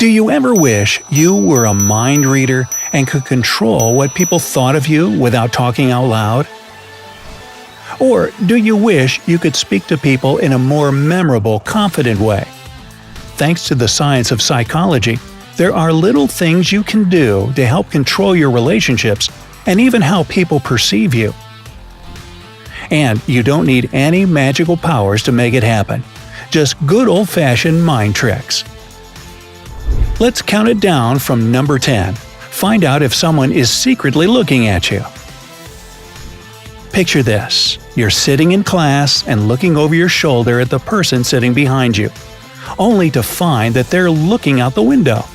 Do you ever wish you were a mind reader and could control what people thought of you without talking out loud? Or do you wish you could speak to people in a more memorable, confident way? Thanks to the science of psychology, there are little things you can do to help control your relationships and even how people perceive you. And you don't need any magical powers to make it happen. Just good old-fashioned mind tricks. Let's count it down from number 10. Find out if someone is secretly looking at you. Picture this. You're sitting in class and looking over your shoulder at the person sitting behind you, only to find that they're looking out the window.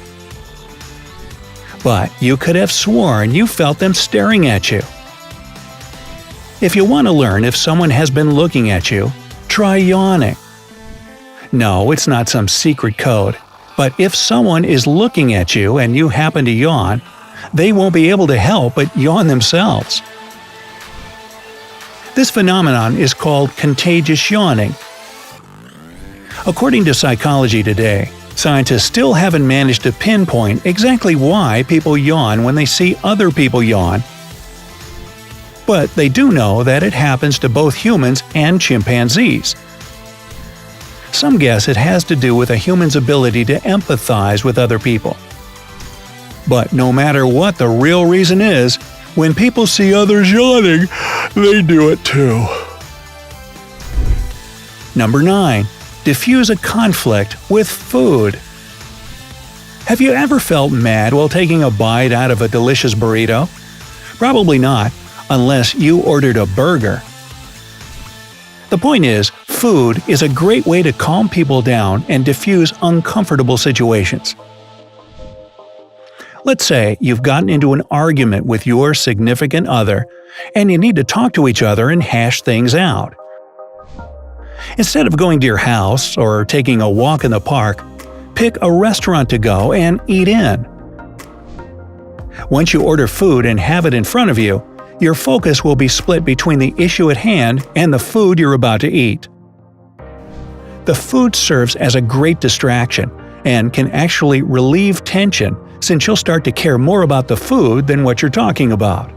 But you could have sworn you felt them staring at you. If you want to learn if someone has been looking at you, try yawning. No, it's not some secret code, but if someone is looking at you and you happen to yawn, they won't be able to help but yawn themselves. This phenomenon is called contagious yawning. According to Psychology Today, scientists still haven't managed to pinpoint exactly why people yawn when they see other people yawn. But they do know that it happens to both humans and chimpanzees. Some guess it has to do with a human's ability to empathize with other people. But no matter what the real reason is, when people see others yawning, they do it too. Number 9. Diffuse a conflict with food. Have you ever felt mad while taking a bite out of a delicious burrito? Probably not, unless you ordered a burger. The point is, food is a great way to calm people down and diffuse uncomfortable situations. Let's say you've gotten into an argument with your significant other, and you need to talk to each other and hash things out. Instead of going to your house or taking a walk in the park, pick a restaurant to go and eat in. Once you order food and have it in front of you, your focus will be split between the issue at hand and the food you're about to eat. The food serves as a great distraction and can actually relieve tension since you'll start to care more about the food than what you're talking about.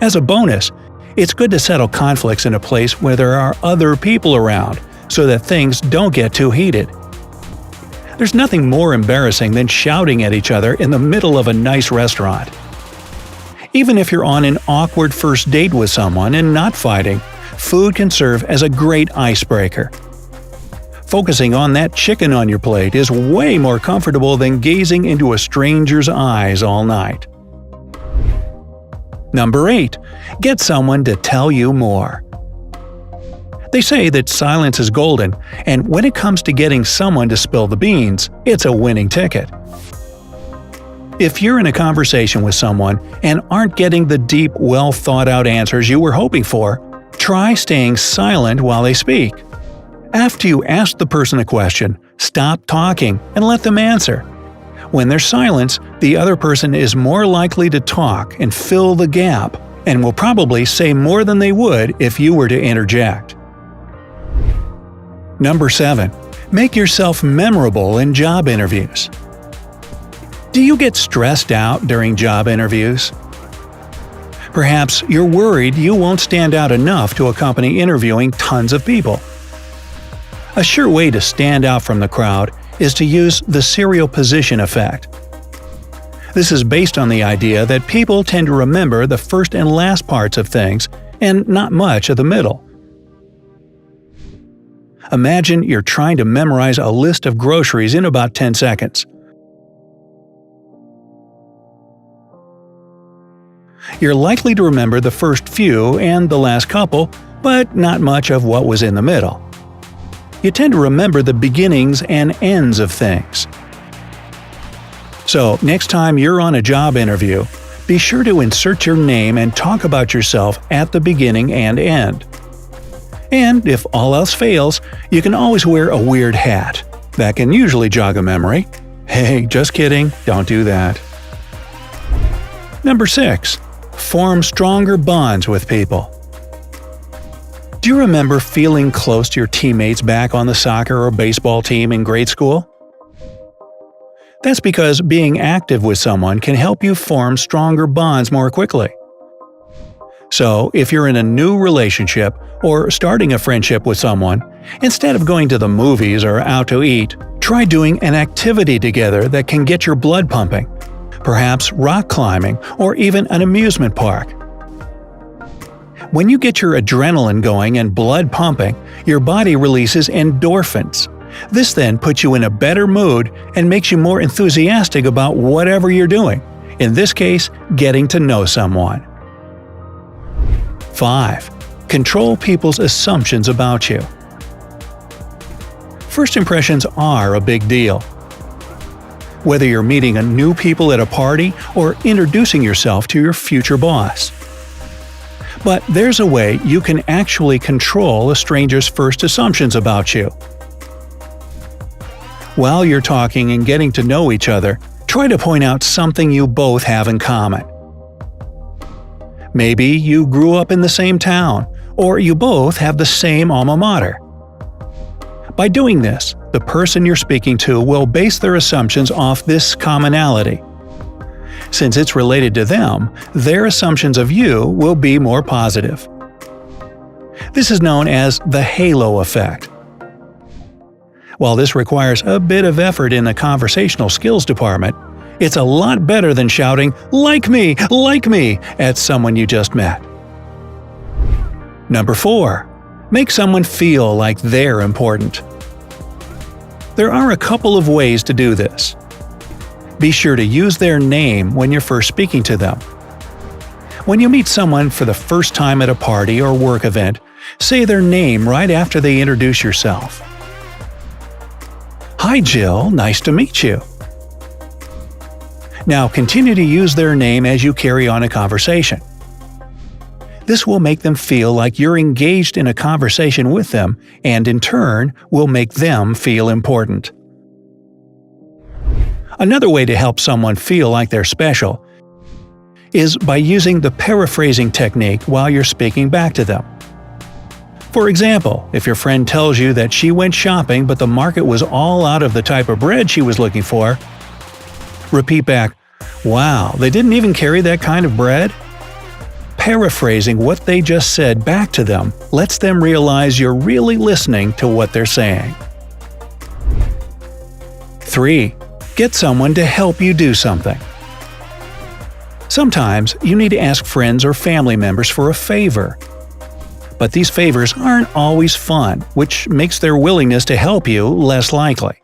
As a bonus, it's good to settle conflicts in a place where there are other people around so that things don't get too heated. There's nothing more embarrassing than shouting at each other in the middle of a nice restaurant. Even if you're on an awkward first date with someone and not fighting, food can serve as a great icebreaker. Focusing on that chicken on your plate is way more comfortable than gazing into a stranger's eyes all night. Number 8. Get someone to tell you more. They say that silence is golden, and when it comes to getting someone to spill the beans, it's a winning ticket. If you're in a conversation with someone and aren't getting the deep, well-thought-out answers you were hoping for, try staying silent while they speak. After you ask the person a question, stop talking and let them answer. When there's silence, the other person is more likely to talk and fill the gap, and will probably say more than they would if you were to interject. Number 7. Make yourself memorable in job interviews. Do you get stressed out during job interviews? Perhaps you're worried you won't stand out enough to accompany interviewing tons of people. A sure way to stand out from the crowd is to use the serial position effect. This is based on the idea that people tend to remember the first and last parts of things, and not much of the middle. Imagine you're trying to memorize a list of groceries in about 10 seconds. You're likely to remember the first few and the last couple, but not much of what was in the middle. You tend to remember the beginnings and ends of things. So, next time you're on a job interview, be sure to insert your name and talk about yourself at the beginning and end. And if all else fails, you can always wear a weird hat. That can usually jog a memory. Hey, just kidding, don't do that. Number 6. Form stronger bonds with people. Do you remember feeling close to your teammates back on the soccer or baseball team in grade school? That's because being active with someone can help you form stronger bonds more quickly. So, if you're in a new relationship or starting a friendship with someone, instead of going to the movies or out to eat, try doing an activity together that can get your blood pumping. Perhaps rock climbing or even an amusement park. When you get your adrenaline going and blood pumping, your body releases endorphins. This then puts you in a better mood and makes you more enthusiastic about whatever you're doing, in this case, getting to know someone. 5. Control people's assumptions about you. First impressions are a big deal. Whether you're meeting new people at a party or introducing yourself to your future boss. But there's a way you can actually control a stranger's first assumptions about you. While you're talking and getting to know each other, try to point out something you both have in common. Maybe you grew up in the same town, or you both have the same alma mater. By doing this, the person you're speaking to will base their assumptions off this commonality. Since it's related to them, their assumptions of you will be more positive. This is known as the halo effect. While this requires a bit of effort in the conversational skills department, it's a lot better than shouting, like me, at someone you just met. Number 4. Make someone feel like they're important. There are a couple of ways to do this. Be sure to use their name when you're first speaking to them. When you meet someone for the first time at a party or work event, say their name right after they introduce yourself. Hi Jill, nice to meet you. Now continue to use their name as you carry on a conversation. This will make them feel like you're engaged in a conversation with them and in turn will make them feel important. Another way to help someone feel like they're special is by using the paraphrasing technique while you're speaking back to them. For example, if your friend tells you that she went shopping but the market was all out of the type of bread she was looking for, repeat back, "Wow, they didn't even carry that kind of bread?" Paraphrasing what they just said back to them lets them realize you're really listening to what they're saying. 3. Get someone to help you do something. Sometimes you need to ask friends or family members for a favor. But these favors aren't always fun, which makes their willingness to help you less likely.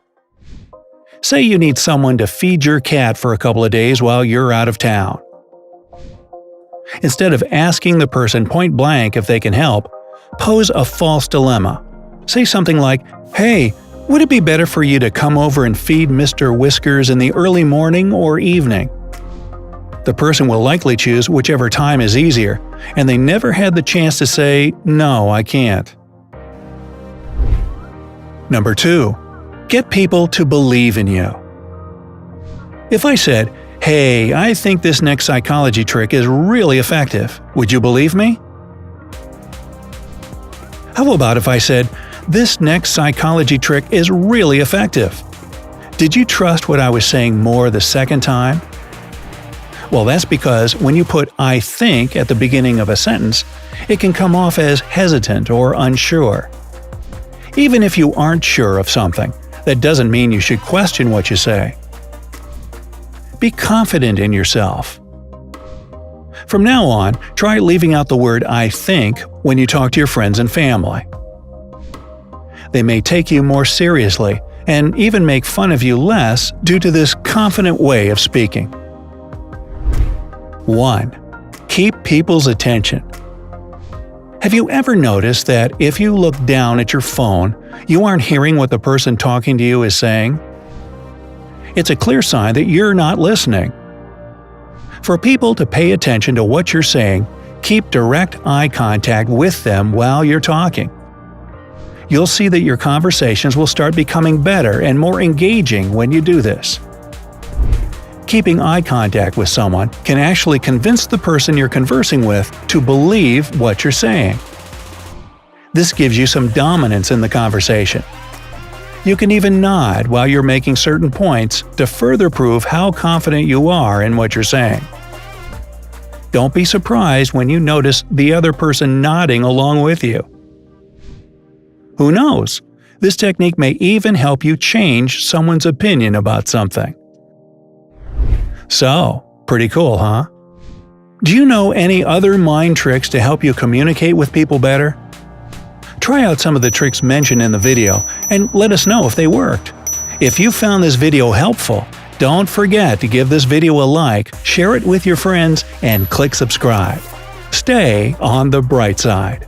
Say you need someone to feed your cat for a couple of days while you're out of town. Instead of asking the person point blank if they can help, pose a false dilemma. Say something like, "Hey, would it be better for you to come over and feed Mr. Whiskers in the early morning or evening?" The person will likely choose whichever time is easier, and they never had the chance to say, "No, I can't." Number 2. Get people to believe in you. If I said, "Hey, I think this next psychology trick is really effective. Would you believe me?" How about if I said, "This next psychology trick is really effective. Did you trust what I was saying more the second time?" Well, that's because when you put "I think" at the beginning of a sentence, it can come off as hesitant or unsure. Even if you aren't sure of something, that doesn't mean you should question what you say. Be confident in yourself. From now on, try leaving out the word "I think" when you talk to your friends and family. They may take you more seriously and even make fun of you less due to this confident way of speaking. 1. Keep people's attention. Have you ever noticed that if you look down at your phone, you aren't hearing what the person talking to you is saying? It's a clear sign that you're not listening. For people to pay attention to what you're saying, keep direct eye contact with them while you're talking. You'll see that your conversations will start becoming better and more engaging when you do this. Keeping eye contact with someone can actually convince the person you're conversing with to believe what you're saying. This gives you some dominance in the conversation. You can even nod while you're making certain points to further prove how confident you are in what you're saying. Don't be surprised when you notice the other person nodding along with you. Who knows? This technique may even help you change someone's opinion about something. So, pretty cool, huh? Do you know any other mind tricks to help you communicate with people better? Try out some of the tricks mentioned in the video and let us know if they worked. If you found this video helpful, don't forget to give this video a like, share it with your friends, and click subscribe. Stay on the bright side.